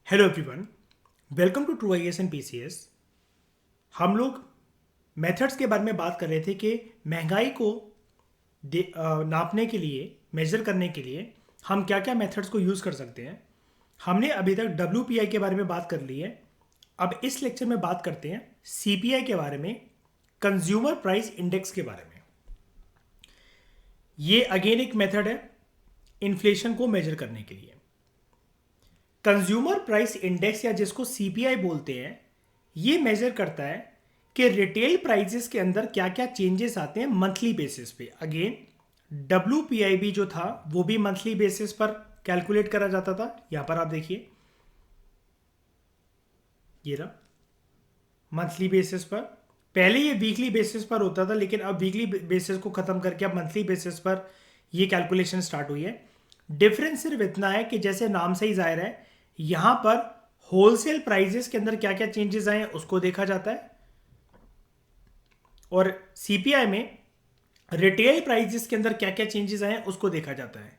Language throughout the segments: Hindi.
Hello everyone, welcome to true IAS and PCS. हम लोग मेथड्स के बारे में बात कर रहे थे कि महंगाई को नापने के लिए, मेजर करने के लिए हम क्या क्या मेथड्स को यूज़ कर सकते हैं। हमने अभी तक डब्ल्यूपीआई के बारे में बात कर ली है। अब इस लेक्चर में बात करते हैं सीपीआई के बारे में, कंज्यूमर प्राइस इंडेक्स के बारे में। ये अगेन एक मेथड है इन्फ्लेशन को मेजर करने के लिए। कंज्यूमर प्राइस इंडेक्स या जिसको सीपीआई बोलते हैं, ये मेजर करता है कि रिटेल प्राइसेस के अंदर क्या क्या चेंजेस आते हैं मंथली बेसिस पे। अगेन डब्ल्यूपीआई भी जो था वो भी मंथली बेसिस पर कैलकुलेट करा जाता था। यहां पर आप देखिए, ये रहा मंथली बेसिस पर। पहले ये वीकली बेसिस पर होता था, लेकिन अब वीकली बेसिस को खत्म करके अब मंथली बेसिस पर ये कैलकुलेशन स्टार्ट हुई है। डिफरेंस सिर्फ इतना है कि जैसे नाम से ही जाहिर है, यहां पर होलसेल प्राइजेस के अंदर क्या क्या चेंजेस आए हैं उसको देखा जाता है, और सीपीआई में रिटेल प्राइजेस के अंदर क्या क्या चेंजेस आए हैं उसको देखा जाता है।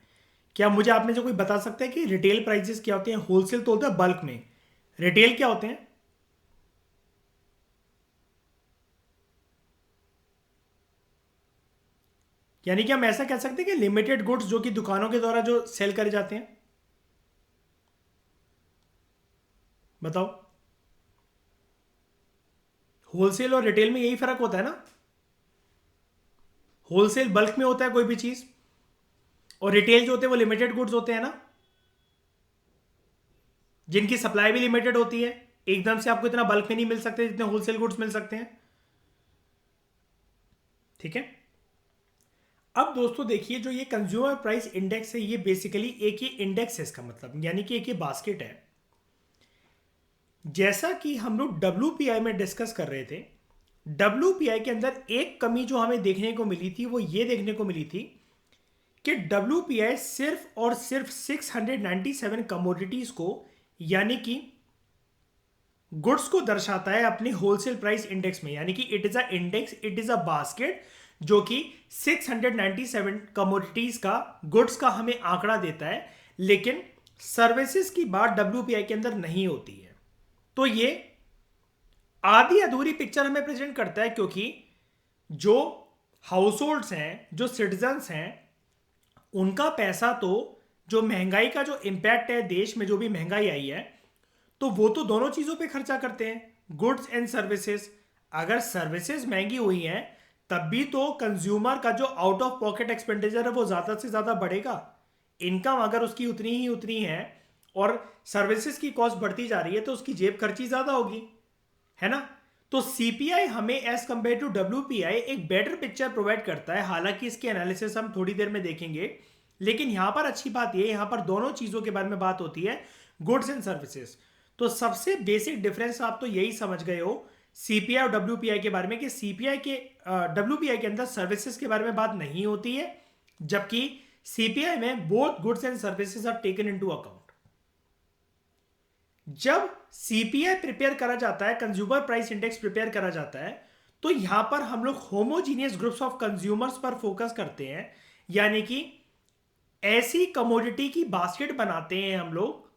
क्या मुझे आप में से कोई बता सकता है कि रिटेल प्राइजेस क्या होते हैं? होलसेल तो होता है बल्क में, रिटेल क्या होते हैं? यानी कि हम ऐसा कह सकते हैं कि लिमिटेड गुड्स जो कि दुकानों के द्वारा जो सेल करे जाते हैं। बताओ, होलसेल और रिटेल में यही फर्क होता है ना। होलसेल बल्क में होता है कोई भी चीज, और रिटेल जो होते हैं वो लिमिटेड गुड्स होते हैं ना, जिनकी सप्लाई भी लिमिटेड होती है। एकदम से आपको इतना बल्क में नहीं मिल सकते जितने होलसेल गुड्स मिल सकते हैं। ठीक है। अब दोस्तों देखिए, जो ये कंज्यूमर प्राइस इंडेक्स है, ये बेसिकली एक ही इंडेक्स है। इसका मतलब यानी कि एक ही बास्केट है। जैसा कि हम लोग डब्ल्यूपीआई में डिस्कस कर रहे थे, डब्ल्यूपीआई के अंदर एक कमी जो हमें देखने को मिली थी वो ये देखने को मिली थी कि डब्ल्यूपीआई सिर्फ और सिर्फ 697 कमोडिटीज को, यानी कि गुड्स को दर्शाता है अपने होलसेल प्राइस इंडेक्स में। यानी कि it is a index, it is a basket जो कि 697 कमोडिटीज का, गुड्स का हमें आंकड़ा देता है। लेकिन सर्विसेज की बात डब्ल्यूपीआई के अंदर नहीं होती है। तो ये आधी अधूरी पिक्चर हमें प्रेजेंट करता है, क्योंकि जो हाउस होल्ड्स हैं, जो सिटीजन्स हैं, उनका पैसा तो, जो महंगाई का जो इंपैक्ट है देश में, जो भी महंगाई आई है, तो वो तो दोनों चीजों पे खर्चा करते हैं, गुड्स एंड सर्विसेज। अगर सर्विसेज महंगी हुई हैं तब भी तो कंज्यूमर का जो आउट ऑफ पॉकेट एक्सपेंडिचर है वो ज्यादा से ज्यादा बढ़ेगा। इनकम अगर उसकी उतनी ही उतनी है और सर्विसेज की कॉस्ट बढ़ती जा रही है तो उसकी जेब खर्ची ज्यादा होगी, है ना। तो सीपीआई हमें एज कंपेयर टू डब्ल्यूपीआई एक बेटर पिक्चर प्रोवाइड करता है। हालांकि इसकी एनालिसिस हम थोड़ी देर में देखेंगे, लेकिन यहां पर अच्छी बात यह, यहां पर दोनों चीजों के बारे में बात होती है, गुड्स एंड सर्विसेज। तो सबसे बेसिक डिफरेंस आप तो यही समझ गए हो सीपीआई और डब्ल्यूपीआई के बारे में, कि सीपीआई के डब्ल्यूपीआई के अंदर सर्विसेज के बारे में बात नहीं होती है, जबकि सीपीआई में both goods and services are taken into account. जब सीपीआई प्रिपेयर करा जाता है, कंज्यूमर प्राइस इंडेक्स प्रिपेयर करा जाता है, तो यहां पर हम लोग होमोजीनियस ग्रुप्स ऑफ कंज्यूमर्स पर फोकस करते हैं। यानी कि ऐसी कमोडिटी की बास्केट बनाते हैं हम लोग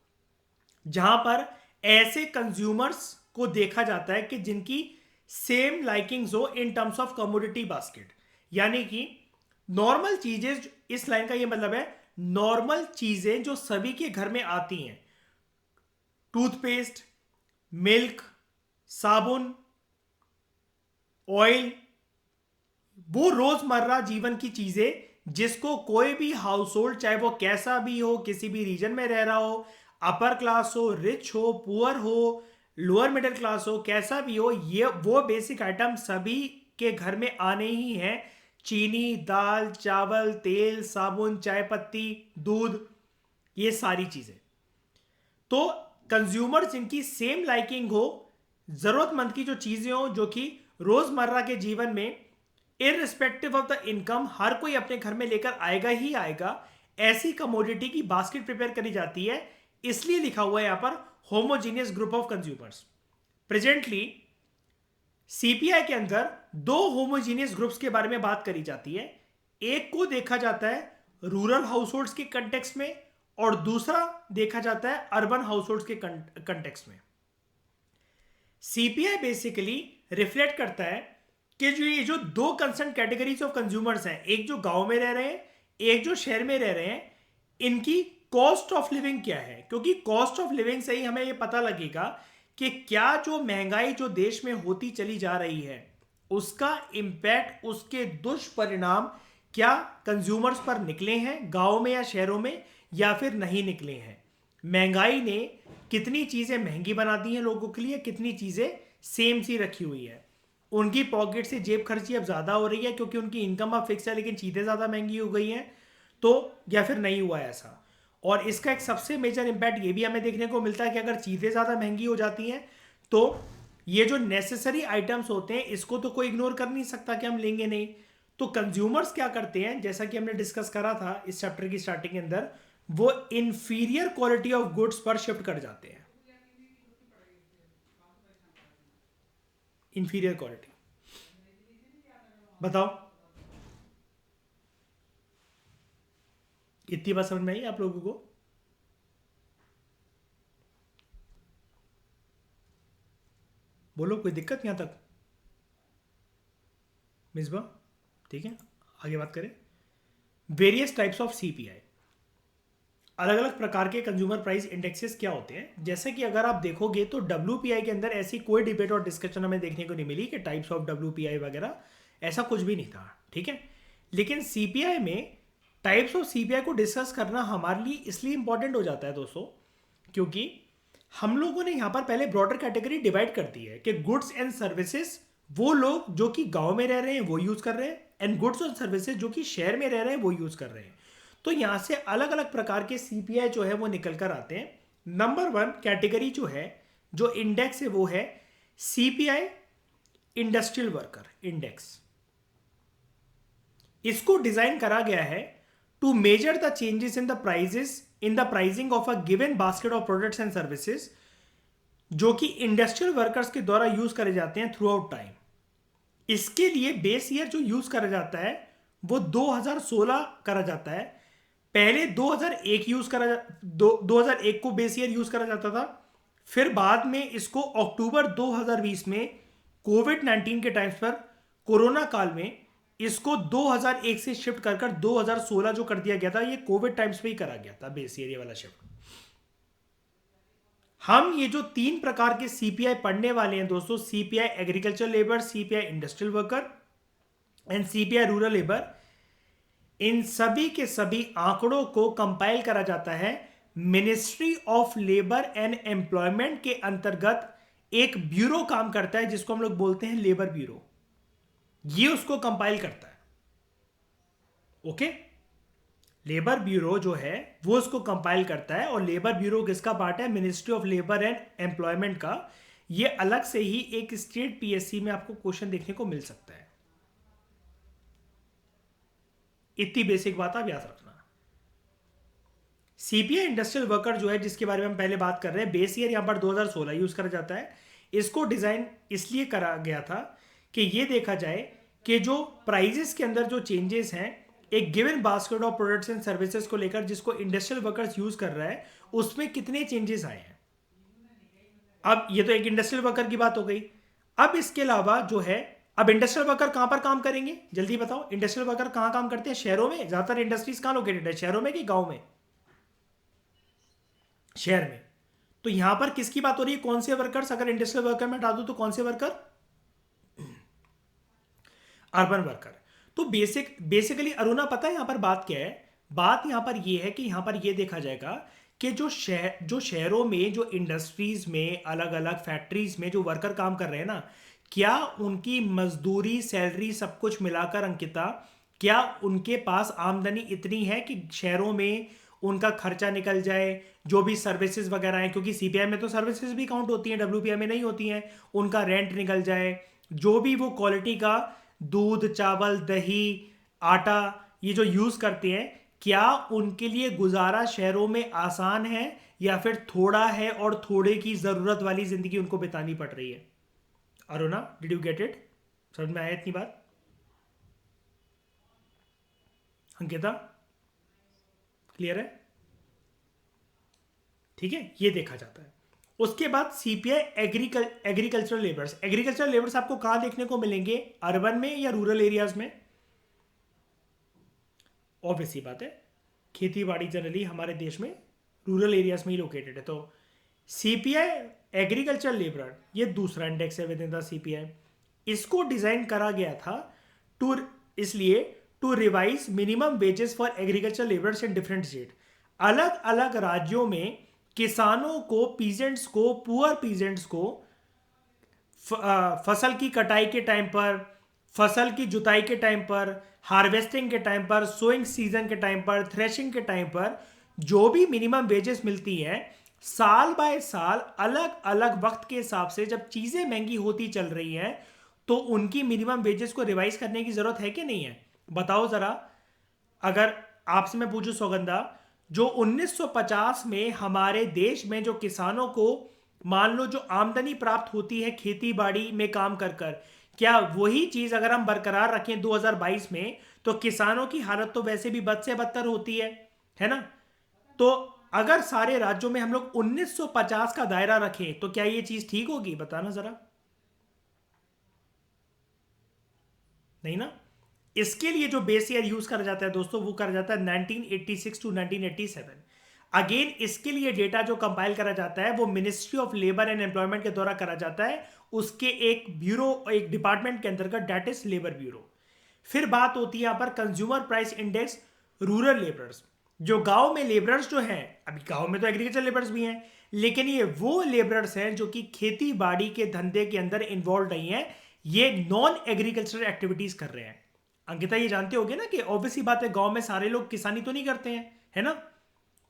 जहां पर ऐसे कंज्यूमर्स को देखा जाता है कि जिनकी सेम लाइकिंग्स हो इन टर्म्स ऑफ कमोडिटी बास्केट। यानी कि नॉर्मल चीजें, इस लाइन का ये मतलब है नॉर्मल चीजें जो सभी के घर में आती हैं, टूथपेस्ट, मिल्क, साबुन, ऑयल, वो रोजमर्रा जीवन की चीजें जिसको कोई भी हाउस होल्ड, चाहे वो कैसा भी हो, किसी भी रीजन में रह रहा हो, अपर क्लास हो, रिच हो, पुअर हो, लोअर मिडिल क्लास हो, कैसा भी हो, ये वो बेसिक आइटम सभी के घर में आने ही हैं। चीनी, दाल, चावल, तेल, साबुन, चाय पत्ती, दूध, ये सारी चीजें। तो कंज्यूमर जिनकी सेम लाइकिंग हो, जरूरतमंद की जो चीजें हो, जो कि रोजमर्रा के जीवन में इररिस्पेक्टिव ऑफ द इनकम हर कोई अपने घर में लेकर आएगा ही आएगा, ऐसी कमोडिटी की बास्केट प्रिपेयर करी जाती है। इसलिए लिखा हुआ है यहां पर homogeneous group of consumers. Presently CPI के अंदर दो होमोजीनियस ग्रुप्स के बारे में बात करी जाती है। एक को देखा जाता है रूरल हाउस होल्ड्स के कंटेक्स्ट में, और दूसरा देखा जाता है अर्बन हाउस होल्ड के कंटेक्स्ट में। सीपीआई बेसिकली रिफ्लेक्ट करता है कि जो ये जो दो कंसर्न कैटेगरीज ऑफ कंज्यूमर्स हैं, एक जो गांव में रह रहे हैं, एक जो शहर में रह रहे हैं, इनकी कॉस्ट ऑफ लिविंग क्या है। क्योंकि कॉस्ट ऑफ लिविंग से ही हमें ये पता लगेगा कि क्या जो महंगाई जो देश में होती चली जा रही है उसका इंपैक्ट, उसके दुष्परिणाम क्या कंज्यूमर्स पर निकले हैं गांव में या शहरों में, या फिर नहीं निकले हैं। महंगाई ने कितनी चीजें महंगी बना दी हैं लोगों के लिए, कितनी चीजें सेम सी रखी हुई है। उनकी पॉकेट से जेब खर्ची अब ज्यादा हो रही है क्योंकि उनकी इनकम अब फिक्स है लेकिन चीजें ज्यादा महंगी हो गई हैं, तो या फिर नहीं हुआ ऐसा। और इसका एक सबसे मेजर इंपैक्ट ये भी हमें देखने को मिलता है कि अगर चीजें ज्यादा महंगी हो जाती हैं तो ये जो नेसेसरी आइटम्स होते हैं इसको तो कोई इग्नोर कर नहीं सकता कि हम लेंगे नहीं। तो कंज्यूमर्स क्या करते हैं, जैसा कि हमने डिस्कस करा था इस चैप्टर की स्टार्टिंग के अंदर, वो इंफीरियर क्वालिटी ऑफ गुड्स पर शिफ्ट कर जाते हैं। इंफीरियर क्वालिटी, बताओ इतनी बात समझ में आई आप लोगों को? बोलो, कोई दिक्कत यहां तक? मिसबा, ठीक है, आगे बात करें। वेरियस टाइप्स ऑफ सीपीआई, अलग अलग प्रकार के कंज्यूमर प्राइस इंडेक्सेस क्या होते हैं। जैसे कि अगर आप देखोगे तो डब्ल्यूपीआई के अंदर ऐसी कोई डिबेट और डिस्कशन हमें देखने को नहीं मिली कि टाइप्स ऑफ डब्ल्यूपीआई वगैरह, ऐसा कुछ भी नहीं था, ठीक है। लेकिन सीपीआई में टाइप्स ऑफ सीपीआई को डिस्कस करना हमारे लिए इसलिए इंपॉर्टेंट हो जाता है दोस्तों, क्योंकि हम लोगों ने यहाँ पर पहले ब्रॉडर कैटेगरी डिवाइड कर दी है कि गुड्स एंड सर्विसेज वो लोग जो कि गांव में रह रहे हैं वो यूज कर रहे हैं, एंड गुड्स और सर्विसेज जो कि शहर में रह रहे हैं वो यूज कर रहे हैं। तो यहां से अलग अलग प्रकार के सीपीआई जो है वो निकल कर आते हैं। नंबर 1 कैटेगरी जो है, जो इंडेक्स है, वो है सीपीआई इंडस्ट्रियल वर्कर इंडेक्स। इसको डिजाइन करा गया है to measure the changes in the prices in the pricing of a given basket of products and services जो कि इंडस्ट्रियल वर्कर्स के द्वारा यूज करे जाते हैं थ्रू आउट टाइम। इसके लिए बेस ईयर जो यूज करा जाता है वो 2016 करा जाता है। पहले 2001 यूज करा 2001 को बेस ईयर यूज करा जाता था। फिर बाद में इसको अक्टूबर 2020 में कोविड 19 के टाइम्स पर, कोरोना काल में, इसको 2001 से शिफ्ट कर 2016 जो कर दिया गया था, ये कोविड टाइम्स पे ही करा गया था बेस ईयर वाला शिफ्ट। हम ये जो 3 प्रकार के सीपीआई पढ़ने वाले हैं दोस्तों, CPI agriculture labour, CPI industrial worker and CPI rural labour, इन सभी के सभी आंकड़ों को कंपाइल करा जाता है ministry of labour and employment के अंतर्गत। एक ब्यूरो काम करता है जिसको हम लोग बोलते हैं लेबर ब्यूरो, ये उसको कंपाइल करता है। ओके, लेबर ब्यूरो जो है वो उसको कंपाइल करता है। और लेबर ब्यूरो किसका पार्ट है? Ministry of labour and employment का। ये अलग से ही एक स्टेट पीएससी में आपको क्वेश्चन देखने को मिल सकता है। इतनी बेसिक बात आप याद रखना। सीपीआई इंडस्ट्रियल वर्कर जो है, जिसके बारे में हम पहले बात कर रहे हैं, बेस ईयर यहां पर 2016 यूज करा जाता है। इसको डिजाइन इसलिए करा गया था कि ये देखा जाए कि जो प्राइजेस के अंदर जो चेंजेस हैं एक given basket of products and services को लेकर, जिसको इंडस्ट्रियल वर्कर्स यूज कर रहा है, उसमें कितने चेंजेस आए हैं। अब ये तो एक इंडस्ट्रियल वर्कर की बात हो गई। अब इसके अलावा जो है, अब इंडस्ट्रियल वर्कर कहां पर काम करेंगे जल्दी बताओ? इंडस्ट्रियल वर्कर कहां काम करते हैं? शहरों में। ज्यादातर इंडस्ट्रीज कहां लोकेटेड है, शहरों में कि गांव में? शहर में। तो यहां पर किसकी बात हो रही है? कौन से वर्कर्स? अगर इंडस्ट्रियल वर्कर में हटा दो तो कौन से वर्कर? Urban worker. तो बेसिकली अरुणा, पता है यहां पर बात क्या है? बात यहां पर यह है कि यहां पर यह देखा जाएगा कि जो शहरों में, जो इंडस्ट्रीज में, अलग अलग फैक्ट्रीज में जो वर्कर काम कर रहे हैं ना, क्या उनकी मजदूरी, सैलरी, सब कुछ मिलाकर, अंकिता, क्या उनके पास आमदनी इतनी है कि शहरों में उनका खर्चा निकल जाए? जो भी सर्विसेज वगैरह हैं, क्योंकि सीपीआई में तो सर्विसेज भी काउंट होती हैं, डब्ल्यूपीआई में नहीं होती हैं, उनका रेंट निकल जाए, जो भी वो क्वालिटी का दूध, चावल, दही, आटा ये जो यूज करते हैं, क्या उनके लिए गुजारा शहरों में आसान है या फिर थोड़ा है और थोड़े की जरूरत वाली जिंदगी उनको बितानी पड़ रही है? Aruna, did you get it? समझ में आया इतनी बात? अंकिता, क्लियर है? ठीक है, ये देखा जाता है। उसके बाद CPI agricultural labours. Agricultural labours आपको कहां देखने को मिलेंगे, अर्बन में या रूरल एरियाज में? ऑब्वियस ही बात है, खेती बाड़ी जनरली हमारे देश में रूरल एरियाज में ही लोकेटेड है। तो सीपीआई एग्रीकल्चर लेबर, ये दूसरा इंडेक्स है विद इन द सीपीआई। इसको डिजाइन करा गया था टू इसलिए to revise minimum wages for agriculture labours in different state. अलग अलग राज्यों में किसानों को, पीजेंट्स को, पुअर पीजेंट्स को फसल की कटाई के टाइम पर, फसल की जुताई के टाइम पर, हार्वेस्टिंग के टाइम पर, सोइंग सीजन के टाइम पर, थ्रेशिंग के टाइम पर जो भी मिनिमम वेजेस मिलती हैं, साल बाय साल अलग अलग वक्त के हिसाब से जब चीजें महंगी होती चल रही हैं तो उनकी मिनिमम वेजेस को रिवाइज करने की जरूरत है कि नहीं है? बताओ जरा। अगर आपसे मैं पूछूं सौगंधा, जो 1950 में हमारे देश में जो किसानों को मान लो जो आमदनी प्राप्त होती है खेती बाड़ी में काम कर कर, क्या वही चीज अगर हम बरकरार रखें 2022 में, तो किसानों की हालत तो वैसे भी बद से बदतर होती है ना? तो अगर सारे राज्यों में हम लोग 1950 का दायरा रखें तो क्या ये चीज ठीक होगी? बताना जरा। नहीं ना। इसके लिए जो बेस ईयर यूज करा जाता है दोस्तों, वो करा जाता है 1986 टू 1987। अगेन इसके लिए डेटा जो कंपाइल करा जाता है वो ministry of labour and employment के द्वारा करा जाता है, उसके एक ब्यूरो, एक डिपार्टमेंट के अंतर्गत, डेट इज लेबर ब्यूरो। फिर बात होती है यहां पर consumer price index rural labourers. जो गांव में लेबरर्स जो हैं, अभी गांव में तो एग्रीकल्चर लेबरर्स भी हैं, लेकिन ये वो लेबरर्स हैं जो कि खेती बाड़ी के धंधे के अंदर इन्वॉल्व नहीं है, ये नॉन एग्रीकल्चरल एक्टिविटीज कर रहे हैं। अंकिता ये जानते होगे ना कि ऑब्वियसली बात है, गांव में सारे लोग किसानी तो नहीं करते हैं, है ना?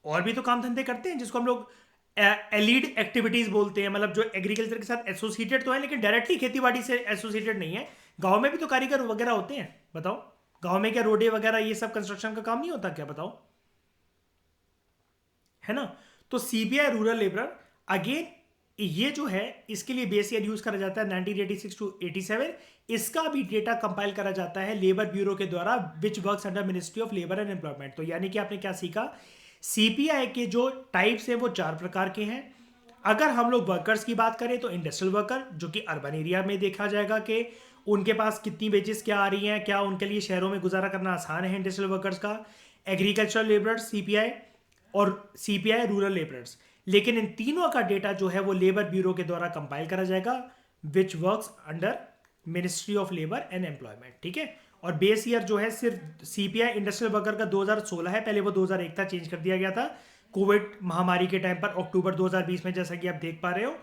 और भी तो काम धंधे करते हैं जिसको हम लोग एलिड एक्टिविटीज बोलते हैं, मतलब जो एग्रीकल्चर के साथ एसोसिएटेड तो है लेकिन डायरेक्टली खेतीबाड़ी से एसोसिएटेड नहीं है। गांव में भी तो कारीगर वगैरह होते हैं, बताओ। गांव में क्या रोडे वगैरह ये सब कंस्ट्रक्शन का काम नहीं होता क्या? बताओ, है ना? तो सीबीआई रूरल लेबर, अगेन ये जो है इसके लिए बेस ईयर यूज करा जाता है 1986 टू 87। इसका भी डेटा कंपाइल करा जाता है लेबर ब्यूरो के द्वारा, which works under ministry of labour and employment. तो यानी कि आपने क्या सीखा, सीपीआई के जो टाइप्स हैं वो 4 प्रकार के हैं। अगर हम लोग वर्कर्स की बात करें तो इंडस्ट्रियल वर्कर, जो कि अर्बन एरिया में देखा जाएगा कि उनके पास कितनी वेजेस क्या आ रही हैं, क्या उनके लिए शहरों में गुजारा करना आसान है इंडस्ट्रियल वर्कर्स का। एग्रीकल्चरल लेबरर्स सीपीआई, और सीपीआई रूरल लेबरर्स। लेकिन इन तीनों का डेटा जो है वो लेबर ब्यूरो के द्वारा कंपाइल करा जाएगा, which works under ministry of labour and employment, ठीक है। और बेस ईयर जो है सिर्फ सीपीआई इंडस्ट्रियल वर्कर का 2016 है, पहले वो 2001 था, चेंज कर दिया गया था कोविड महामारी के टाइम पर अक्टूबर 2020 में, जैसा कि आप देख पा रहे हो।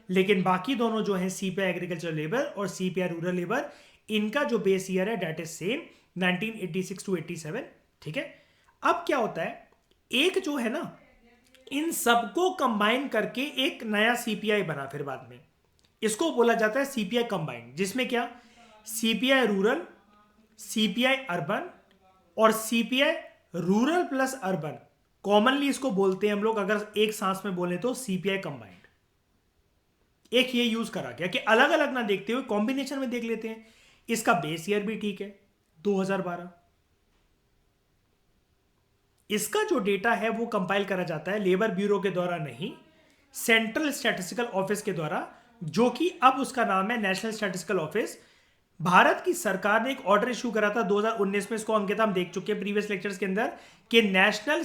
लेकिन बाकी दोनों जो है सीपीआई एग्रीकल्चर लेबर और सीपीआई रूरल लेबर, इनका जो बेस ईयर है डेट इज सेम 1986 टू 87, ठीक है। अब क्या होता है, एक जो है ना, इन सबको कंबाइन करके एक नया सीपीआई बना फिर बाद में, इसको बोला जाता है सीपीआई कंबाइंड, जिसमें क्या सीपीआई रूरल, सीपीआई अर्बन और CPI rural plus urban, commonly इसको बोलते हैं हम लोग अगर एक सांस में बोले तो सीपीआई कंबाइंड। एक ये यूज करा गया कि अलग अलग ना देखते हुए कॉम्बिनेशन में देख लेते हैं। इसका बेस ईयर भी ठीक है 2012। इसका जो डेटा है वो कंपाइल करा जाता है लेबर ब्यूरो के द्वारा नहीं, सेंट्रल स्टैटिस्टिकल ऑफिस के द्वारा, जो कि अब उसका नाम है नेशनल स्टैटिस्टिकल ऑफिस। भारत की सरकार ने एक ऑर्डर इशू करा था 2019 में, इसको अंकित हम देख चुके हैं प्रीवियस लेक्चर्स के अंदर, कि नेशनल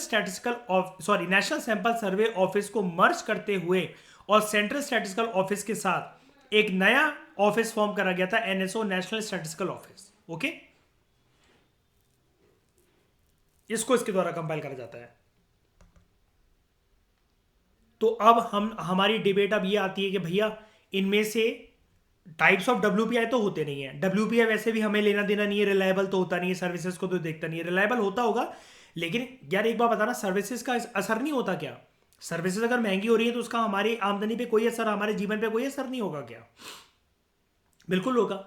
सैंपल सर्वे ऑफिस को मर्ज करते हुए और सेंट्रल स्टैटिस्टिकल ऑफिस के साथ एक नया ऑफिस फॉर्म करा गया था, NSO, national statistical office. Okay, इसको इसके द्वारा कंपाइल करा जाता है। तो अब हमारी डिबेट अब ये आती है कि भैया इनमें से टाइप्स ऑफ डब्ल्यूपीआई तो होते नहीं है, डब्ल्यूपीआई वैसे भी हमें लेना देना नहीं है, रिलायबल तो होता नहीं है, सर्विसेज को तो देखता नहीं है, रिलायबल होता होगा लेकिन यार एक बार बताना, सर्विसेज का असर नहीं होता क्या? सर्विसेज अगर महंगी हो रही है तो उसका हमारी आमदनी पे कोई असर, हमारे जीवन पे कोई असर नहीं होगा क्या? बिल्कुल होगा।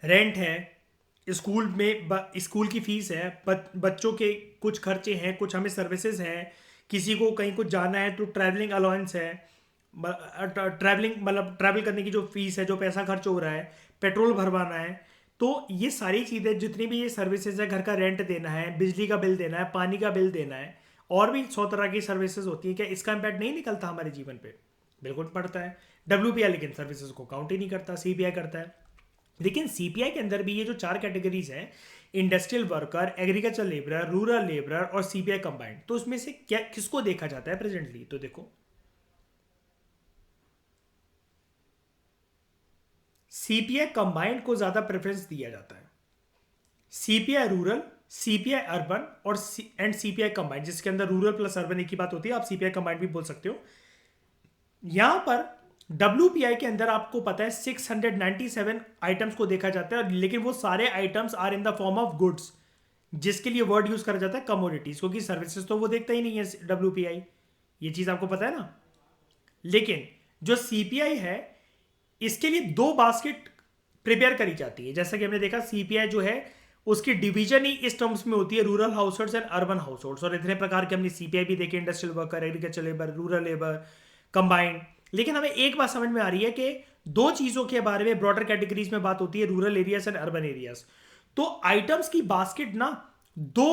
रेंट है, स्कूल में स्कूल की फीस है, बच्चों के कुछ खर्चे हैं, कुछ हमें सर्विसेज हैं, किसी को कहीं कुछ जाना है तो ट्रैवलिंग अलाउंस है, ट्रैवलिंग मतलब ट्रैवल करने की जो फीस है, जो पैसा खर्च हो रहा है, पेट्रोल भरवाना है। तो ये सारी चीज़ें जितनी भी ये सर्विसेज है, घर का रेंट देना है, बिजली का बिल देना है, पानी का बिल देना है, और भी 100 तरह की सर्विसेज होती है, क्या इसका इम्पैक्ट नहीं निकलता हमारे जीवन पे? बिल्कुल पड़ता है। डब्ल्यूपीआई लेकिन सर्विसेज को काउंट ही नहीं करता, सीपीआई करता है। लेकिन सीपीआई के अंदर भी ये जो 4 कैटेगरीज हैं, industrial worker, agriculture labourer, rural labourer और सीपीआई कंबाइंड, तो उसमें से क्या किसको देखा जाता है प्रेजेंटली? तो देखो, सीपीआई कंबाइंड को ज्यादा प्रेफरेंस दिया जाता है। सीपीआई रूरल, सीपीआई अर्बन और सीपीआई कंबाइंड, जिसके अंदर रूरल प्लस अर्बन एक ही बात होती है, आप सीपीआई कंबाइंड भी बोल सकते हो। यहां पर डब्ल्यूपीआई के अंदर आपको पता है 697 आइटम्स को देखा जाता है, लेकिन वो सारे items are in the form of goods, जिसके लिए वर्ड यूज करा जाता है कमोडिटीज, क्योंकि सर्विसेज तो वो देखता ही नहीं है डब्ल्यूपीआई। ये चीज आपको पता है ना। लेकिन जो सीपीआई है, इसके लिए 2 बास्केट प्रिपेयर करी जाती है। जैसा कि हमने देखा, सीपीआई जो है उसकी डिवीजन ही इस टर्म्स में होती है, rural house holds and urban house holds. और इतने प्रकार के हमने सीपीआई भी देखे, industrial worker, agriculture labour, rural labour, combined. लेकिन हमें एक बात समझ में आ रही है कि 2 चीजों के बारे में ब्रॉडर कैटेगरीज में बात होती है, rural areas and urban areas. तो आइटम्स की बास्केट ना 2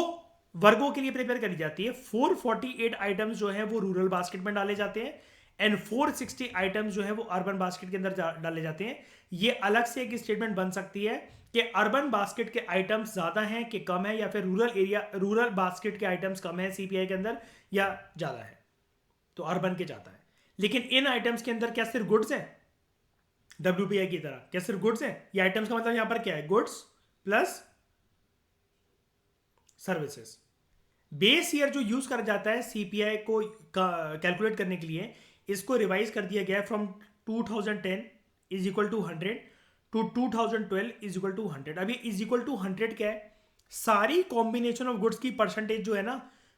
वर्गों के लिए प्रिपेयर करी जाती है। 448 आइटम्स जो है वो रूरल बास्केट में डाले जाते हैं, एंड 460 आइटम्स जो है वो अर्बन बास्केट के अंदर डाले जाते हैं। ये अलग से एक स्टेटमेंट बन सकती है कि अर्बन बास्केट के आइटम्स ज्यादा हैं कि कम है, या फिर रूरल बास्केट के आइटम्स कम है सीपीआई के अंदर या ज्यादा है, तो अर्बन के ज्यादा है। लेकिन इन आइटम्स के अंदर क्या सिर्फ गुड्स है? डब्ल्यूपीआई की तरह क्या सिर्फ गुड्स है? ये आइटम्स का मतलब यहां पर क्या है? Goods plus services. Base year जो यूज करा जाता है सीपीआई को कैलकुलेट करने के लिए, इसको रिवाइज कर दिया गया है from 2010 is equal to 100 to 2012 is equal to 100। अभी इज इक्वल टू 100 क्या है? सारी कॉम्बिनेशन ऑफ गुड्स की परसेंटेज जो है ना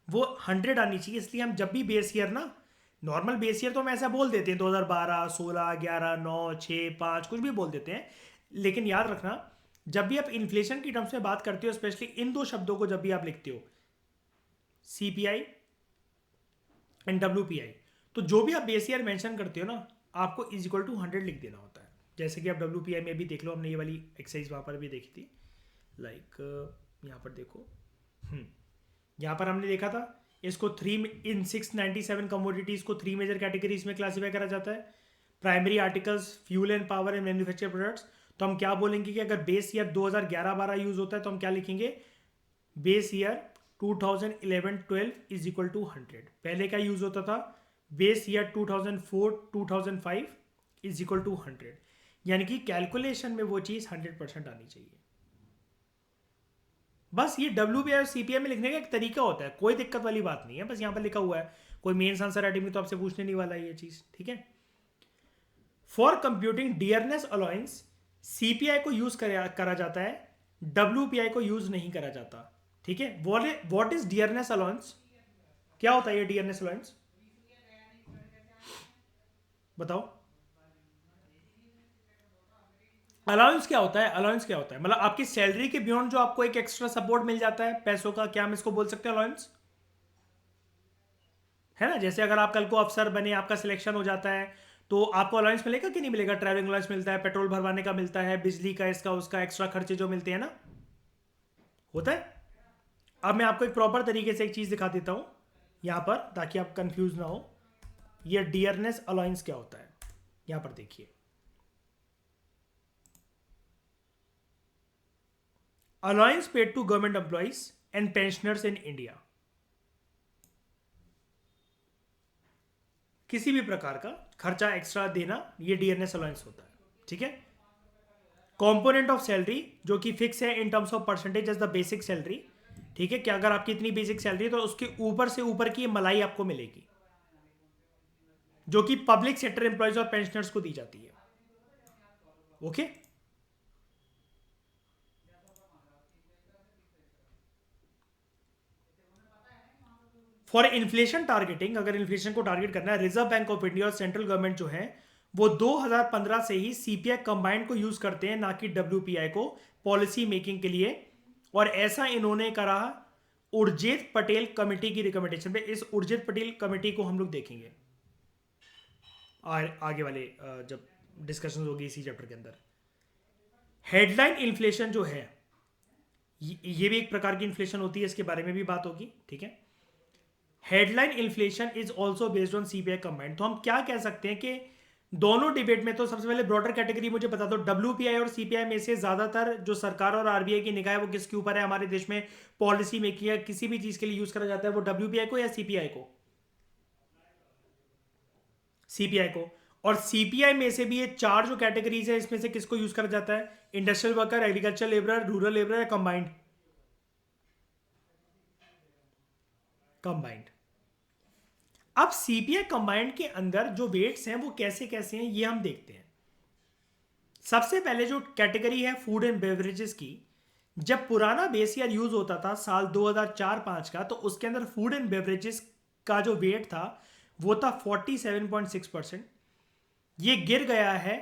वो 100 आनी चाहिए। इसलिए हम जब भी बेस ईयर ना, नॉर्मल बेस ईयर तो हम ऐसा बोल देते हैं 2012, 16, 11, 9, 6, 5 कुछ भी बोल देते हैं। लेकिन याद रखना, जब भी आप इन्फ्लेशन की टर्म्स में बात करते हो, स्पेशली इन 2 शब्दों को जब भी आप लिखते हो, सीपीआई एंड डब्ल्यूपीआई, तो जो भी आप बेस ईयर मेंशन करते हो ना, आपको इज इक्वल टू 100 लिख देना होता है। जैसे कि आप डब्ल्यूपीआई में भी देख लो, हमने ये वाली एक्सरसाइज वहां पर भी देखी थी। लाइक यहाँ पर देखो, यहाँ पर हमने देखा था, इसको 697 कमोडिटीज को 3 मेजर कैटेगरीज में क्लासीफाई करा जाता है। Primary articles, fuel and power and manufacture products. तो हम क्या बोलेंगे कि अगर बेस ईयर 2011-12 यूज होता है तो हम क्या लिखेंगे? Base year 2011-12 is equal to 100। पहले क्या यूज होता था? Base year 2004-2005 is equal to 100। यानी कि कैलकुलेशन में वो चीज 100% आनी चाहिए। बस ये डब्ल्यूपीआई और सीपीआई में लिखने का एक तरीका होता है, कोई दिक्कत वाली बात नहीं है। बस यहां पर लिखा हुआ है, कोई मेंस आंसर राइटिंग में तो आपसे पूछने नहीं वाला है ये चीज, ठीक है। For computing dearness allowance CPI को यूज करा जाता है, डब्ल्यूपीआई को यूज नहीं करा जाता, ठीक है। What is dearness allowance? क्या होता है ये डियरनेस अलाउंस? बताओ। अलाउंस क्या होता है? अलाउंस क्या होता है? मतलब आपकी सैलरी के बियॉन्ड जो आपको एक एक्स्ट्रा सपोर्ट मिल जाता है पैसों का, क्या हम इसको बोल सकते हैं अलाउंस? है ना। जैसे अगर आप कल को अफसर बने, आपका सिलेक्शन हो जाता है, तो आपको अलाउंस मिलेगा कि नहीं मिलेगा? ट्रैवलिंग अलाउंस मिलता है, पेट्रोल भरवाने का मिलता है, बिजली का, इसका उसका एक्स्ट्रा खर्चे जो मिलते हैं ना, होता है। अब मैं आपको एक प्रॉपर तरीके से एक चीज दिखा देता हूं यहां पर, ताकि आप कंफ्यूज ना हो। ये डियरनेस अलाउंस क्या होता है, यहां पर देखिए। Allowance paid to government employees and pensioners in India. किसी भी प्रकार का खर्चा एक्स्ट्रा देना, ये डियरनेस अलाउंस होता है, ठीक है। कॉम्पोनेंट ऑफ सैलरी जो कि फिक्स है in terms of percentage as the basic salary, ठीक है। कि अगर आपकी इतनी बेसिक सैलरी है तो उसके ऊपर से ऊपर की मलाई आपको मिलेगी, जो कि पब्लिक सेक्टर एम्प्लॉयज और पेंशनर्स को दी जाती है, ओके। फॉर इन्फ्लेशन टारगेटिंग, अगर इन्फ्लेशन को टारगेट करना है, रिजर्व बैंक ऑफ इंडिया और सेंट्रल गवर्नमेंट जो है वो 2015 से ही सीपीआई कंबाइंड को यूज करते हैं, ना कि डब्ल्यूपीआई को, पॉलिसी मेकिंग के लिए। और ऐसा इन्होंने करा उर्जित पटेल कमेटी की रिकमेंडेशन पे। इस उर्जित पटेल कमेटी को हम लोग देखेंगे आगे वाले जब डिस्कशन होगी इसी चैप्टर के अंदर। हेडलाइन इन्फ्लेशन जो है, ये भी एक प्रकार की इन्फ्लेशन होती है, इसके बारे में भी बात होगी, ठीक है। Headline inflation is also based on CPI combined. तो हम क्या कह सकते हैं कि दोनों डिबेट में, तो सबसे पहले ब्रॉडर कैटेगरी मुझे बता दो, डब्ल्यूपीआई और सीपीआई में से ज्यादातर जो सरकार और आरबीआई की निगाह है वो किसके ऊपर है हमारे देश में? पॉलिसी मेकिंग या किसी भी चीज के लिए यूज करा जाता है, वो डब्ल्यूपीआई को या सीपीआई को? सीपीआई को। और सीपीआई में से भी ये चार जो कैटेगरीज है इसमें से किसको यूज करा जाता है? Industrial worker, agriculture labour, rural labour या कंबाइंड? कंबाइंड। अब सीपीआई कंबाइंड के अंदर जो वेट्स हैं वो कैसे कैसे हैं ये हम देखते हैं। सबसे पहले जो कैटेगरी है फूड एंड बेवरेजेस की, जब पुराना बेस ईयर यूज होता था साल 2004-5 का, तो उसके अंदर फूड एंड बेवरेजेस का जो वेट था वो था 47.6%। ये गिर गया है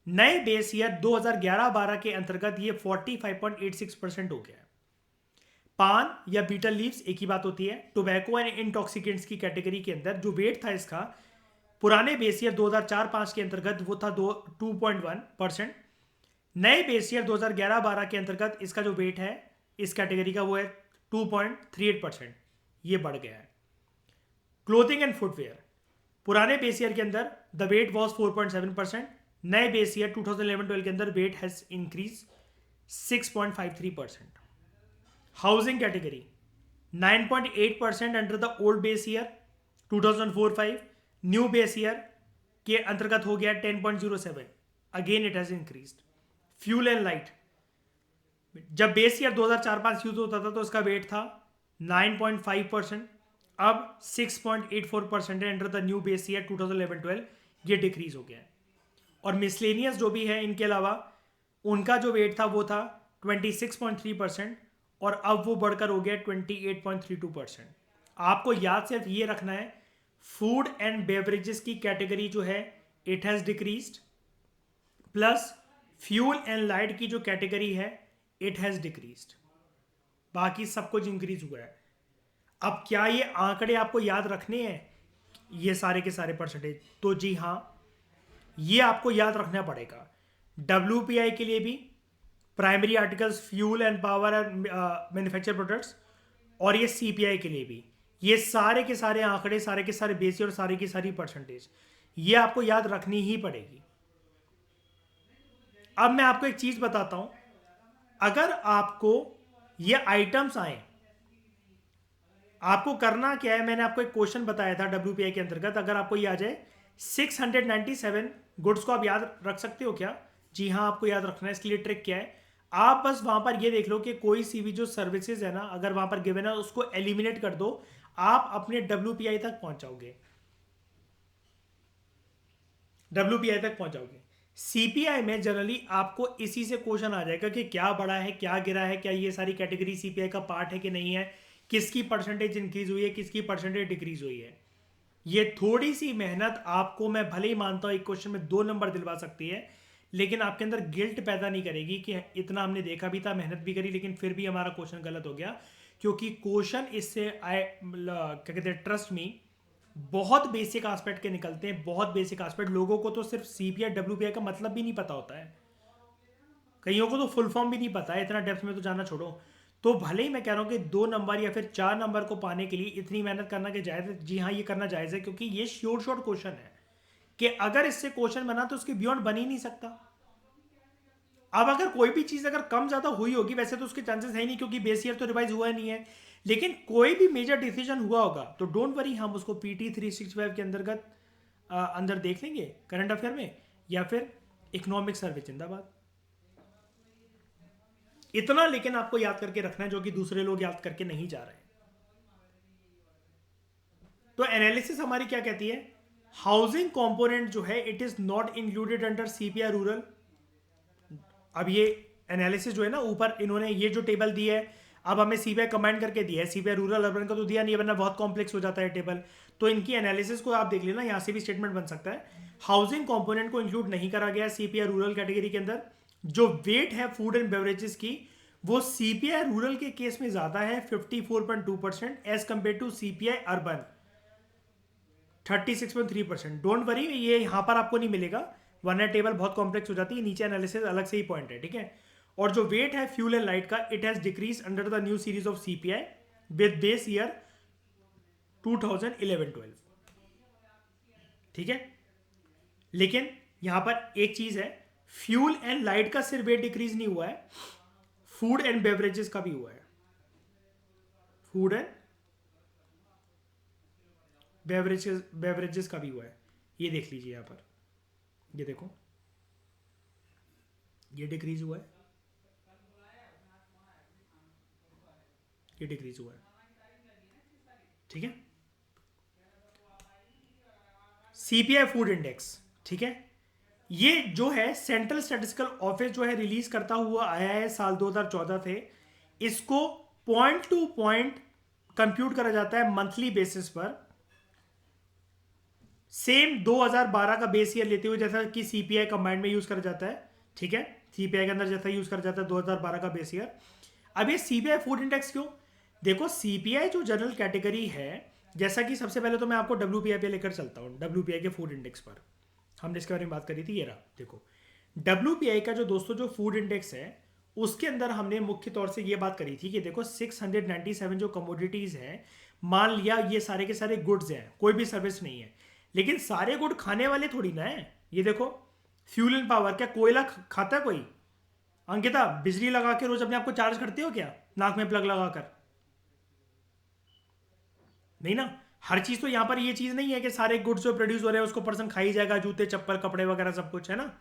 नए बेस ईयर 2011-12 के अंतर्गत, ये 45.86% हो गया है। पान या बीटल लीव्स एक ही बात होती है। टोबैको एंड इंटॉक्सिकेंट्स की कैटेगरी के अंदर जो वेट था इसका पुराने बेस ईयर 2004-5 के अंतर्गत वो था 2.1%। नए बेस ईयर 2011-12 के अंतर्गत इसका जो वेट है इस कैटेगरी का वो है 2.38%। ये बढ़ गया है। क्लोथिंग एंड फुटवेयर, पुराने बेस ईयर के अंदर द वेट वॉज 4.7%। नए बेस ईयर 2011-12 के अंदर weight has increase 6.53%। Housing category 9.8% under the old base year 2004-5। New base year के अंतर्गत हो गया 10.07, again it has increased. Fuel and light, जब बेस ईयर 2004-5 यूज होता था तो इसका वेट था 9.5%, अब 6.84% है under the new base year 2011-12। ये डिक्रीज हो गया है। और मिसलेनियस जो भी है इनके अलावा उनका जो वेट था वो था 26.3%, और अब वो बढ़कर हो गया 28.32%। आपको याद सिर्फ ये रखना है, फूड एंड बेवरेजेस की कैटेगरी जो है it has decreased, plus fuel and light की जो कैटेगरी है इट हैज डिक्रीज्ड, बाकी सब कुछ इंक्रीज हुआ है। अब क्या ये आंकड़े आपको याद रखने हैं, ये सारे के सारे परसेंटेज? तो जी हाँ, ये आपको याद रखना पड़ेगा। डब्ल्यूपीआई के लिए भी primary articles, fuel and power and manufacture products, और ये सीपीआई के लिए भी, ये सारे के सारे आंकड़े, सारे के सारे बेसिक और सारी की सारी परसेंटेज, ये आपको याद रखनी ही पड़ेगी। अब मैं आपको एक चीज बताता हूं, अगर आपको ये आइटम्स आए, आपको करना क्या है, मैंने आपको एक क्वेश्चन बताया था डब्ल्यूपीआई के अंतर्गत, अगर आपको ये आ जाए 697 गुड्स को आप याद रख सकते हो क्या? जी हाँ, आपको याद रखना है। इसके लिए ट्रिक क्या है, आप बस वहां पर ये देख लो कि कोई सी भी जो सर्विसेज है ना, अगर वहां पर गिवन है उसको एलिमिनेट कर दो, आप अपने डब्ल्यूपीआई तक पहुंचाओगे, डब्ल्यूपीआई तक पहुंचाओगे। सीपीआई में जनरली आपको इसी से क्वेश्चन आ जाएगा कि क्या बढ़ा है, क्या गिरा है, क्या ये सारी कैटेगरी सीपीआई का पार्ट है कि नहीं है, किसकी परसेंटेज इंक्रीज हुई है, किसकी परसेंटेज डिक्रीज हुई है। ये थोड़ी सी मेहनत आपको, मैं भले ही मानता हूं एक क्वेश्चन में 2 नंबर दिलवा सकती है, लेकिन आपके अंदर गिल्ट पैदा नहीं करेगी कि इतना हमने देखा भी था, मेहनत भी करी, लेकिन फिर भी हमारा क्वेश्चन गलत हो गया। क्योंकि क्वेश्चन इससे क्या कहते हैं, ट्रस्ट मी, बहुत बेसिक एस्पेक्ट के निकलते हैं, बहुत बेसिक एस्पेक्ट। लोगों को तो सिर्फ सीपीआई डब्ल्यूपीआई का मतलब भी नहीं पता होता है, कईयों को तो फुल फॉर्म भी नहीं पता है, इतना डेप्थ में तो जाना छोड़ो। तो भले ही मैं कह रहा हूँ कि 2 नंबर या फिर 4 नंबर को पाने के लिए इतनी मेहनत करना कि जायज़ है, जी हाँ ये करना जायज़ है, क्योंकि ये श्योर शॉर्ट क्वेश्चन है कि अगर इससे क्वेश्चन बना तो उसके बियॉन्ड बन ही नहीं सकता। अब अगर कोई भी चीज़ अगर कम ज़्यादा हुई होगी, वैसे तो उसके चांसेस है ही नहीं क्योंकि बेस ईयर तो रिवाइज हुआ नहीं है, लेकिन कोई भी मेजर डिसीजन हुआ होगा तो डोंट वरी, हम उसको पीटी 365 के अंतर्गत अंदर देख लेंगे करंट अफेयर में, या फिर इकोनॉमिक सर्वे जिंदाबाद। इतना लेकिन आपको याद करके रखना है जो कि दूसरे लोग याद करके नहीं जा रहे हैं। तो एनालिसिस हमारी क्या कहती है, हाउसिंग कंपोनेंट जो है it is not included under CPI rural. अब ये एनालिसिस जो है ना, ऊपर इन्होंने ये जो टेबल दी है, अब हमें सीपीआई कंबाइन करके दिया है, सीपीआई रूरल अर्बन का तो दिया नहीं, वरना बहुत कॉम्प्लेक्स हो जाता है टेबल। तो इनकी एनालिसिस को आप देख लेना, यहाँ से भी स्टेटमेंट बन सकता है। हाउसिंग कंपोनेंट को इंक्लूड नहीं करा गया सीपीआई रूरल कैटेगरी के अंदर। जो वेट है फूड एंड बेवरेजेस की, वो सीपीआई रूरल के केस में ज्यादा है 54.2% as compare to CPI urban 36.3%। Don't worry, ये यहां पर आपको नहीं मिलेगा, वरना टेबल बहुत कॉम्प्लेक्स हो जाती है, नीचे एनालिसिस अलग से ही पॉइंट है, ठीक है। और जो वेट है फ्यूल एंड लाइट का, it has decrease under the new series of CPI with base year 2011-12। ठीक है, लेकिन यहां पर एक चीज है, फ्यूल एंड लाइट का सिर्फ वेट डिक्रीज नहीं हुआ है, फूड एंड बेवरेजेस का भी हुआ है। फूड एंड बेवरेजेस का भी हुआ है। ये देख लीजिए यहां पर, ये देखो, ये डिक्रीज हुआ है, ये डिक्रीज हुआ है। ठीक है, सीपीआई फूड इंडेक्स, ठीक है, ये जो है सेंट्रल स्टैटिस्टिकल ऑफिस जो है रिलीज करता हुआ आया है साल 2014 थे। इसको पॉइंट टू पॉइंट कंप्यूट करा जाता है मंथली बेसिस पर, सेम 2012 का बेस ईयर लेते हुए, जैसा कि सीपीआई कंबाइंड में यूज करा जाता है। ठीक है, सीपीआई के अंदर जैसा यूज करा जाता है 2012 का बेस ईयर। अब ये सीपीआई फूड इंडेक्स क्यों? देखो, सीपीआई जो जनरल कैटेगरी है, जैसा कि सबसे पहले तो मैं आपको डब्ल्यूपीआई पे लेकर चलता हूँ, डब्ल्यूपीआई के फूड इंडेक्स पर हमने इसके बारे में बात करी थी। ये रहा, देखो डब्ल्यूपीआई का जो दोस्तों जो फूड इंडेक्स है, उसके अंदर हमने मुख्य तौर से ये बात करी थी कि देखो 697 जो कमोडिटीज हैं, मान लिया ये सारे के सारे गुड्स हैं, कोई भी सर्विस नहीं है, लेकिन सारे गुड खाने वाले थोड़ी ना है। ये देखो, फ्यूल एंड पावर, क्या कोयला खाता है कोई? अंकिता, बिजली लगा के रोज अपने आप को चार्ज करते हो क्या, नाक में प्लग लगाकर? नहीं ना। हर चीज तो यहां पर ये चीज नहीं है कि सारे गुड्स जो प्रोड्यूस हो रहे हैं उसको पर्सन खा ही जाएगा, जूते चप्पल कपड़े वगैरह सब कुछ है ना।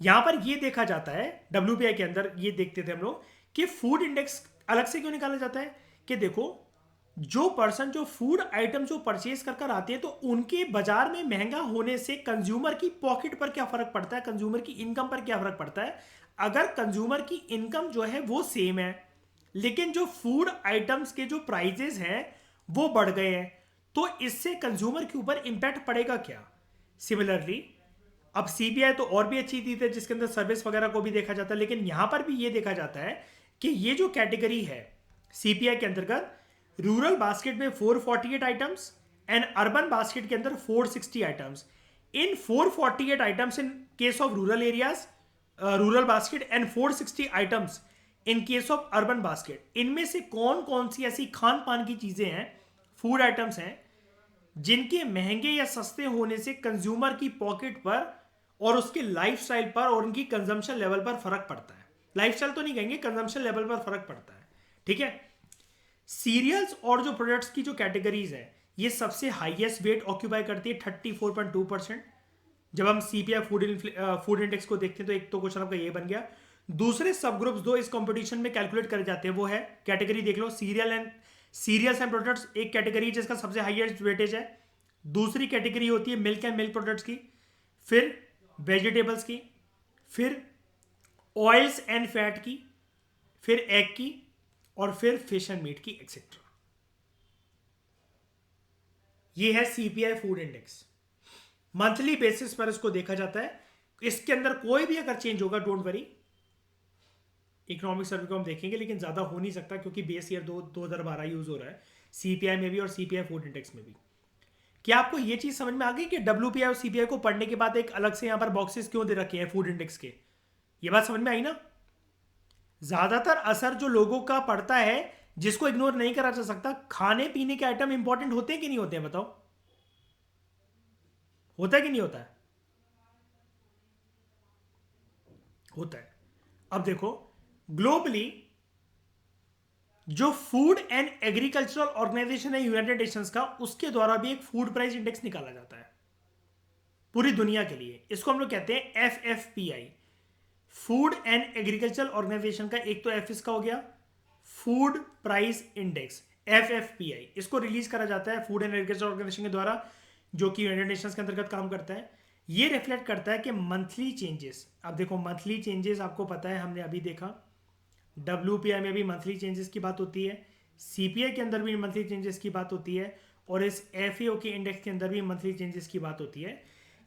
यहां पर ये देखा जाता है डब्ल्यूपीआई के अंदर, ये देखते थे हम लोग कि फूड इंडेक्स अलग से क्यों निकाला जाता है, कि देखो जो पर्सन जो फूड आइटम जो परचेज कर कर आते हैं, तो उनके बाजार में महंगा होने से कंज्यूमर की पॉकेट पर क्या फर्क पड़ता है, कंज्यूमर की इनकम पर क्या फर्क पड़ता है। अगर कंज्यूमर की इनकम जो है वो सेम है, लेकिन जो फूड आइटम्स के जो प्राइजेस हैं वो बढ़ गए हैं, तो इससे कंज्यूमर के ऊपर इंपैक्ट पड़ेगा क्या। सिमिलरली अब सीपीआई तो और भी अच्छी चीज है जिसके अंदर सर्विस वगैरह को भी देखा जाता है, लेकिन यहां पर भी ये देखा जाता है कि ये जो कैटेगरी है सीपीआई के अंतर्गत, रूरल बास्केट में 448 आइटम्स एंड अर्बन बास्केट के अंदर 460 items. In 448 items in case of rural areas, rural basket, and 460 items in case of urban basket, इनमें से कौन कौन सी ऐसी खान पान की चीजें हैं, फूड आइटम्स हैं, जिनके महंगे या सस्ते होने से कंज्यूमर की पॉकेट पर और उसके लाइफस्टाइल पर और उनकी कंजम्पशन लेवल पर फर्क पड़ता है। लाइफस्टाइल तो नहीं कहेंगे, कंजम्पशन लेवल पर फर्क पड़ता है। ठीक है, सीरियल्स और जो प्रोडक्ट्स की जो कैटेगरीज है, ये सबसे हाईएस्ट वेट ऑक्यूपाई करती है 34.2%। जब हम सीपीआई फूड इंडेक्स को देखते हैं तो एक तो क्वेश्चन आपका ये बन गया। दूसरे सब ग्रुप्स दो इस कंपटीशन में कैलकुलेट करे जाते हैं, वो है कैटेगरी देख लो, सीरियल्स एंड प्रोडक्ट्स एक कैटेगरी जिसका सबसे हाईएस्ट वेटेज है। दूसरी कैटेगरी होती है मिल्क एंड मिल्क प्रोडक्ट्स की, फिर वेजिटेबल्स की, फिर ऑयल्स एंड फैट की, फिर एग की, और फिर फिश एंड मीट की, एक्सेट्रा। ये है CPI food index. Monthly basis पर इसको देखा जाता है। इसके अंदर कोई भी अगर चेंज होगा, डोंट वरी, इकोनॉमिक सर्वे को हम देखेंगे, लेकिन ज्यादा हो नहीं सकता क्योंकि बेस ईयर 2012 यूज हो रहा है सीपीआई में भी और सीपीआई फूड इंडेक्स में भी। क्या आपको यह चीज समझ में आ गई कि डब्ल्यूपीआई और सीपीआई को पढ़ने के बाद एक अलग से यहां पर बॉक्सेस क्यों दे रखे हैं फूड इंडेक्स के? ये बात समझ में आई ना? ज्यादातर असर जो लोगों का पड़ता है, जिसको इग्नोर नहीं करा जा सकता, खाने पीने के आइटम इंपॉर्टेंट होते हैं कि नहीं होते हैं, बताओ? होता है कि नहीं होता है? होता है। अब देखो, ग्लोबली जो फूड एंड एग्रीकल्चरल ऑर्गेनाइजेशन है यूनाइटेड नेशंस का, उसके द्वारा भी एक फूड प्राइस इंडेक्स निकाला जाता है पूरी दुनिया के लिए। इसको हम लोग कहते हैं FFPI, food and agricultural organisation का। एक तो एफ इसका हो गया, फूड प्राइस इंडेक्स, FFPI। इसको रिलीज करा जाता है फूड एंड एग्रीकल्चर ऑर्गेनाइजेशन के द्वारा, जो कि यूनाइटेड नेशंस के अंतर्गत काम करता है। ये रिफ्लेक्ट करता है कि मंथली चेंजेस, अब देखो मंथली चेंजेस आपको पता है, हमने अभी देखा WPI में भी मंथली चेंजेस की बात होती है, CPI के अंदर भी मंथली चेंजेस की बात होती है, और इस FAO के इंडेक्स के अंदर भी मंथली चेंजेस की बात होती है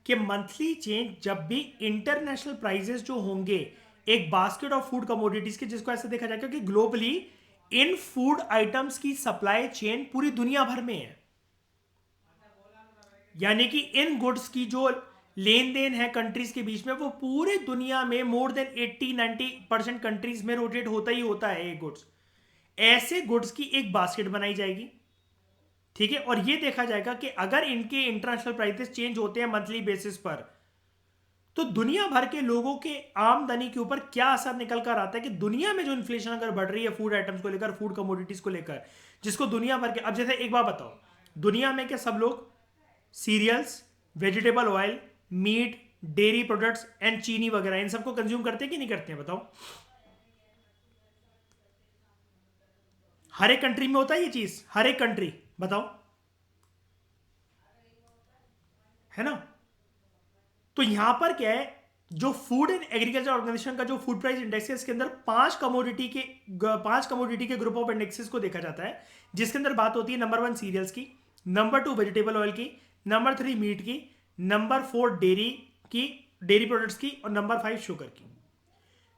कि मंथली चेंज जब भी इंटरनेशनल प्राइजेस जो होंगे एक बास्केट ऑफ फूड कमोडिटीज के, जिसको ऐसा देखा जाएगा कि ग्लोबली इन फूड आइटम्स की सप्लाई चेन पूरी दुनिया भर में है, यानी कि इन गुड्स की जो लेन देन है कंट्रीज के बीच में, वो पूरे दुनिया में मोर देन 80-90% कंट्रीज में रोटेट होता ही होता है ये गुड्स। ऐसे गुड्स की एक बास्केट बनाई जाएगी, ठीक है, और ये देखा जाएगा कि अगर इनके इंटरनेशनल प्राइसेस चेंज होते हैं मंथली बेसिस पर, तो दुनिया भर के लोगों के आमदनी के ऊपर क्या असर निकल कर आता है कि दुनिया में जो इन्फ्लेशन अगर बढ़ रही है फूड आइटम्स को लेकर, फूड कमोडिटीज को लेकर, जिसको दुनिया भर के, अब जैसे एक बात बताओ, दुनिया में क्या सब लोग cereals, vegetable oil, meat, dairy products and चीनी वगैरह इन सबको कंज्यूम करते हैं कि नहीं करते हैं, बताओ। हर एक कंट्री में होता है ये चीज, हर एक कंट्री, बताओ, है ना। तो यहां पर क्या है, जो फूड एंड एग्रीकल्चर ऑर्गेनाइजेशन का जो फूड प्राइस इंडेक्स है, इसके अंदर पांच कमोडिटी के ग्रुप ऑफ इंडेक्सेस को देखा जाता है, जिसके अंदर बात होती है नंबर 1 सीरियल्स की, नंबर 2 वेजिटेबल ऑयल की, नंबर 3 मीट की, नंबर 4 डेयरी की, डेयरी प्रोडक्ट्स की, और नंबर 5 शुगर की।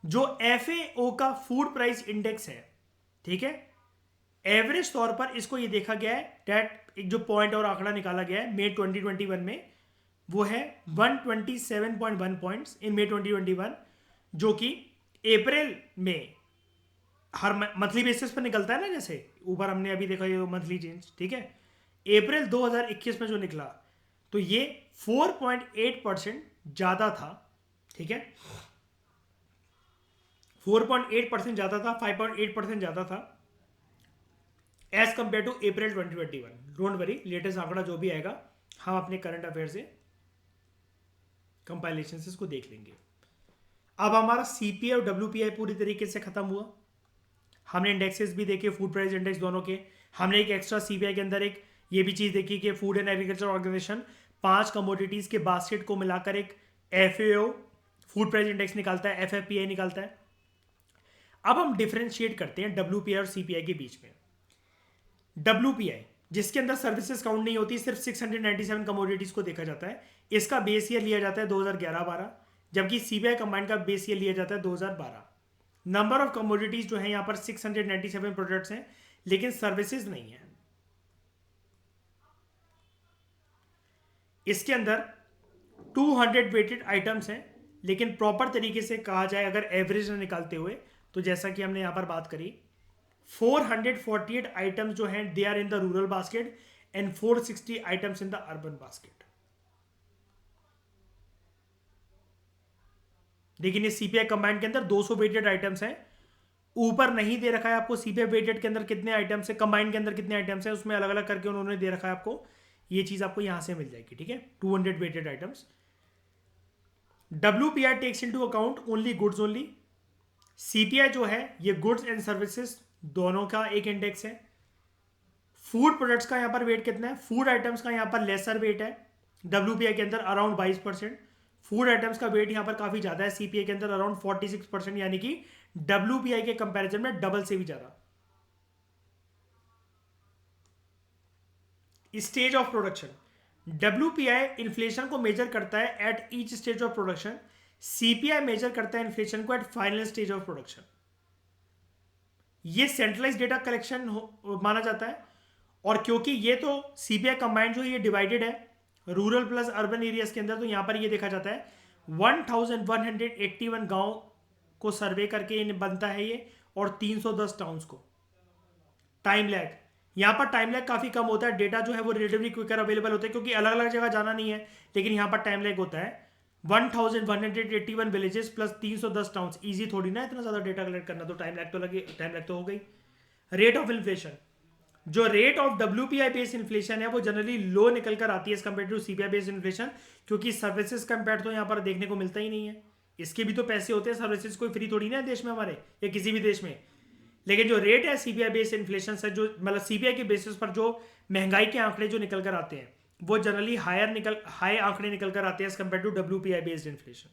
जो एफएओ का फूड प्राइस इंडेक्स है, ठीक है, एवरेज तौर पर इसको ये देखा गया है डेट, एक जो पॉइंट और आंकड़ा निकाला गया है मई 2021 में, वो है 127.1 पॉइंट्स इन मई 2021, जो कि अप्रैल में हर मंथली बेसिस पर निकलता है ना, जैसे ऊपर हमने अभी देखा ये मंथली चेंज, ठीक है, अप्रैल 2021 में जो निकला, तो ये 4.8% ज्यादा था, ठीक है, 4.8% ज्यादा था, 5.8% ज्यादा था as compare to April 2021। Don't worry, latest आंकड़ा जो भी आएगा हम अपने करंट अफेयर से कंपाइलेशन से इसको देख लेंगे। अब हमारा सीपीआई और डब्ल्यूपीआई पूरी तरीके से खत्म हुआ। हमने इंडेक्सेस भी देखे, फूड प्राइस इंडेक्स दोनों के। हमने एक एक्स्ट्रा सीपीआई के अंदर एक ये भी चीज देखी कि food and agriculture organisation 5 commodities के बास्केट को मिलाकर एक एफएओ फूड प्राइस इंडेक्स निकालता है, एफएफपीआई निकालता है। अब हम डिफरेंशिएट करते हैं डब्ल्यूपीआई और सीपीआई के बीच में। डब्ल्यूपीआई जिसके अंदर सर्विसेज काउंट नहीं होती, सिर्फ 697 कमोडिटीज को देखा जाता है, इसका बेस ईयर लिया जाता है 2011-12, जबकि सीबीआई कंबाइंड का बेस ईयर लिया जाता है 2012। नंबर ऑफ कमोडिटीज जो है यहां पर 697 प्रोडक्ट्स हैं, लेकिन सर्विसेज नहीं है। इसके अंदर 200 वेटेड आइटम्स हैं, लेकिन प्रॉपर तरीके से कहा जाए अगर एवरेज निकालते हुए, तो जैसा कि हमने यहां पर बात करी, 448 आइटम्स जो हैं they are in the rural basket and 460 items in the urban basket. लेकिन ये सीपीआई कंबाइंड के अंदर 200 वेटेड आइटम्स हैं। ऊपर नहीं दे रखा है आपको सीपीआई वेटेड के अंदर कितने आइटम्स है, कंबाइंड के अंदर कितने आइटम्स है, उसमें अलग अलग करके उन्होंने दे रखा है आपको। ये चीज आपको यहां से मिल जाएगी, ठीक है, 200 weighted items. WPI takes into account only goods only. CPI जो है ये गुड्स एंड सर्विसेज दोनों का एक इंडेक्स है। फूड प्रोडक्ट्स का यहां पर वेट कितना है, फूड आइटम्स का यहां पर लेसर वेट है डब्ल्यूपीआई के अंदर, अराउंड 22%। फूड आइटम्स का वेट यहां पर काफी ज्यादा है सीपीआई के अंदर, अराउंड 46%, यानी कि डब्ल्यूपीआई के कंपैरिजन में डबल से भी ज्यादा। Stage of production, WPI inflation को मेजर करता है at each stage of production, CPI measure करता है इन्फ्लेशन को at final stage of production. ये सेंट्रलाइज डेटा कलेक्शन माना जाता है, और क्योंकि ये तो सीपीआई कंबाइंड जो है ये डिवाइडेड है रूरल प्लस अर्बन एरियाज के अंदर, तो यहां पर ये देखा जाता है 1181 गांव को सर्वे करके बनता है ये, और 310 टाउन्स को। टाइम लैग, यहां पर टाइम लैग काफी कम होता है, डेटा जो है वो रिलेटिवली क्विकर अवेलेबल होता है, क्योंकि अलग अलग जगह जाना नहीं है, लेकिन यहां पर टाइम लैग होता है। 1181 विलेजेस प्लस 310 टाउन्स, इजी थोड़ी ना इतना ज्यादा डेटा कलेक्ट करना, तो टाइम लैग तो लगे, टाइम लैग तो हो गई। रेट ऑफ इन्फ्लेशन, जो rate of WPI based inflation है वो जनरली लो निकल कर आती है as compare to CPI based inflation, क्योंकि सर्विसेज कंपेयर तो यहाँ पर देखने को मिलता ही नहीं है। इसके भी तो पैसे होते हैं, सर्विसेज कोई फ्री थोड़ी ना है देश में हमारे या किसी भी देश में। लेकिन जो रेट है सीपीआई बेस्ड इन्फ्लेशन से, जो मतलब सीपीआई के बेसिस पर जो महंगाई के आंकड़े जो निकल कर आते हैं, वो जनरली हाई आंकड़े निकल कर आते हैं as compare to WPI based inflation.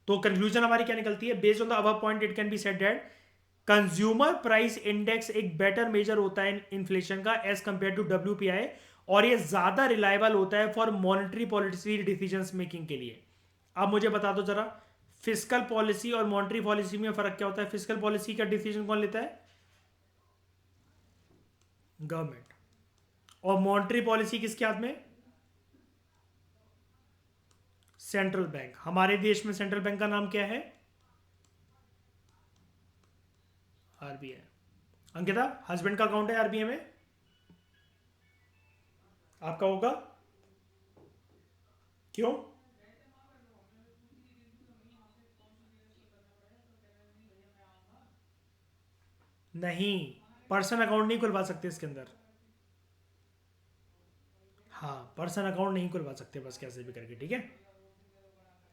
तो कंक्लूजन हमारी क्या निकलती है, based on the above point it can be said that consumer price index एक बेटर मेजर होता है इन्फ्लेशन का एज कंपेयर टू डब्ल्यूपीआई, और ये ज्यादा रिलायबल होता है for monetary policy decision making के लिए। अब मुझे बता दो जरा, फिस्कल पॉलिसी और मॉनेटरी पॉलिसी में फर्क क्या होता है। फिस्कल पॉलिसी का डिसीजन कौन लेता है, गवर्नमेंट, और मॉनेटरी पॉलिसी किसके हाथ में, सेंट्रल बैंक। हमारे देश में सेंट्रल बैंक का नाम क्या है, आरबीआई। अंकिता, हस्बैंड का अकाउंट है आरबीआई में, आपका होगा? क्यों? नहीं, पर्सनल अकाउंट नहीं खुलवा सकते इसके अंदर। हाँ, पर्सनल अकाउंट नहीं खुलवा सकते बस कैसे भी करके, ठीक है।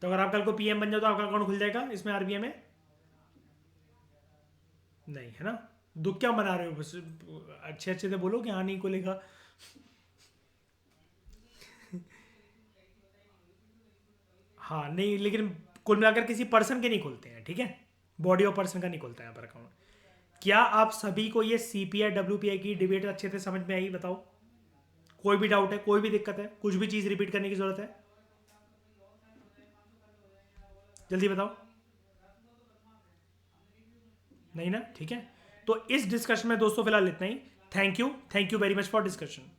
तो अगर आप कल को पीएम बन जाओ तो आपका अकाउंट खुल जाएगा इसमें, आरबीआई में? नहीं, है ना? दुख क्या मना रहे हो बस? अच्छे अच्छे से बोलो कि हाँ नहीं खुलेगा। हाँ नहीं, लेकिन कुल मिलाकर किसी पर्सन के नहीं खुलते हैं, ठीक है। बॉडी ऑफ पर्सन का नहीं खुलता है यहाँ पर अकाउंट। क्या आप सभी को ये सीपीआई डब्ल्यूपीआई की डिबेट अच्छे से समझ में आई? बताओ। कोई भी डाउट है, कोई भी दिक्कत है, कुछ भी चीज़ रिपीट करने की जरूरत है? जल्दी बताओ। नहीं ना? ठीक है। तो इस डिस्कशन में दोस्तों फिलहाल इतना ही। Thank you very much for discussion.